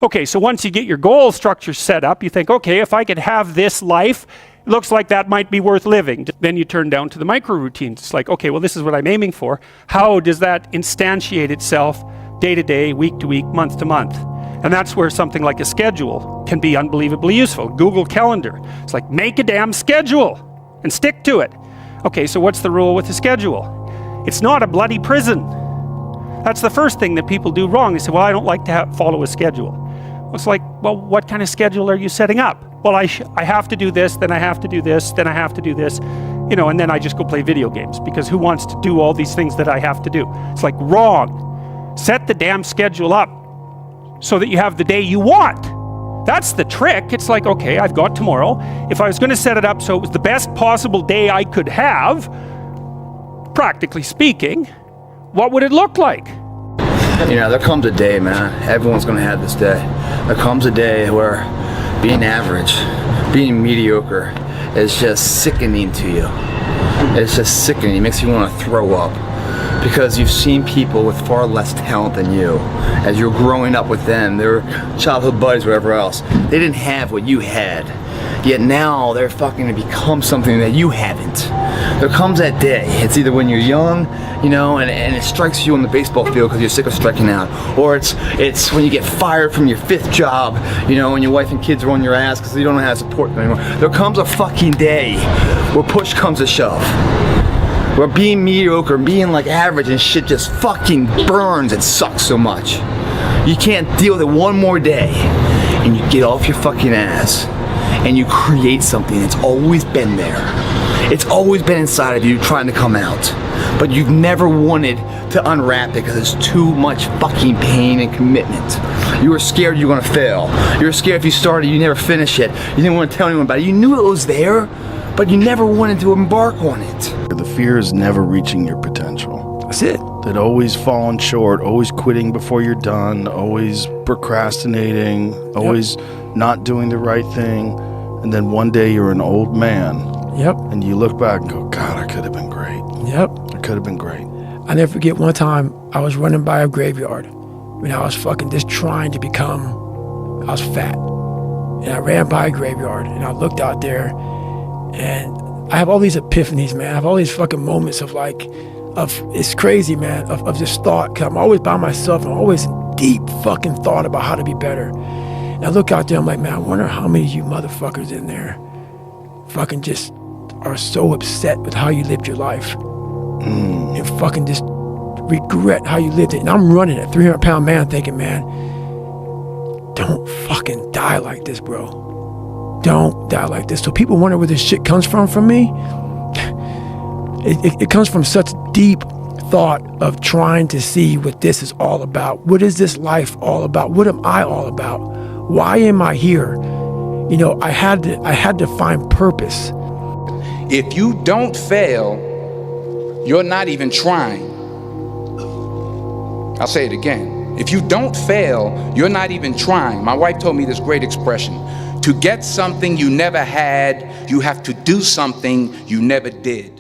Okay, so once you get your goal structure set up, you think, okay, if I could have this life, it looks like that might be worth living. Then you turn down to the micro routines. It's like, okay, well, this is what I'm aiming for. How does that instantiate itself day to day, week to week, month to month? And that's where something like a schedule can be unbelievably useful. Google Calendar. It's like, make a damn schedule and stick to it. Okay, so what's the rule with a schedule? It's not a bloody prison. That's the first thing that people do wrong. They say, well, I don't like to follow a schedule. Well, it's like, well, what kind of schedule are you setting up? Well, I have to do this, then I have to do this, then I have to do this, you know, and then I just go play video games, because who wants to do all these things that I have to do? It's like, wrong. Set the damn schedule up so that you have the day you want. That's the trick. It's like, okay, I've got tomorrow. If I was going to set it up so it was the best possible day I could have, practically speaking, what would it look like? You know, there comes a day, man, everyone's gonna have this day. There comes a day where being average, being mediocre is just sickening to you. It's just sickening. It makes you want to throw up. Because you've seen people with far less talent than you. As you're growing up with them, their childhood buddies, whatever else, they didn't have what you had. Yet now they're fucking to become something that you haven't. There comes that day. It's either when you're young, you know, and it strikes you on the baseball field because you're sick of striking out, or it's when you get fired from your 5th job, you know, and your wife and kids are on your ass because you don't know how to support them anymore. There comes a fucking day where push comes to shove. Where being mediocre, being like average and shit just fucking burns and sucks so much. You can't deal with it one more day, and you get off your fucking ass and you create something that's always been there. It's always been inside of you trying to come out, but you've never wanted to unwrap it because it's too much fucking pain and commitment. You were scared you were gonna fail. You were scared if you started, you never finish it. You didn't want to tell anyone about it. You knew it was there, but you never wanted to embark on it. The fear is never reaching your potential. That's it. That always falling short, always quitting before you're done, always procrastinating, always not doing the right thing. And then one day you're an old man. Yep. And you look back and go, God, I could have been great. Yep. I could have been great. I never forget one time I was running by a graveyard when I was fucking just trying to become, I was fat. And I ran by a graveyard and I looked out there and I have all these epiphanies, man. I have all these fucking moments of like, it's crazy, man, of just thought. Cause I'm always by myself. I'm always in deep fucking thought about how to be better. And I look out there, I'm like, man, I wonder how many of you motherfuckers in there fucking just are so upset with how you lived your life. And fucking just regret how you lived it. And I'm running a 300-pound man thinking, man, don't fucking die like this, bro. Don't die like this. So people wonder where this shit comes from me. It comes from such deep thought of trying to see what this is all about. What is this life all about? What am I all about? Why am I here? You know, I had to find purpose. If you don't fail, you're not even trying. I'll say it again. If you don't fail, you're not even trying. My wife told me this great expression. To get something you never had, you have to do something you never did.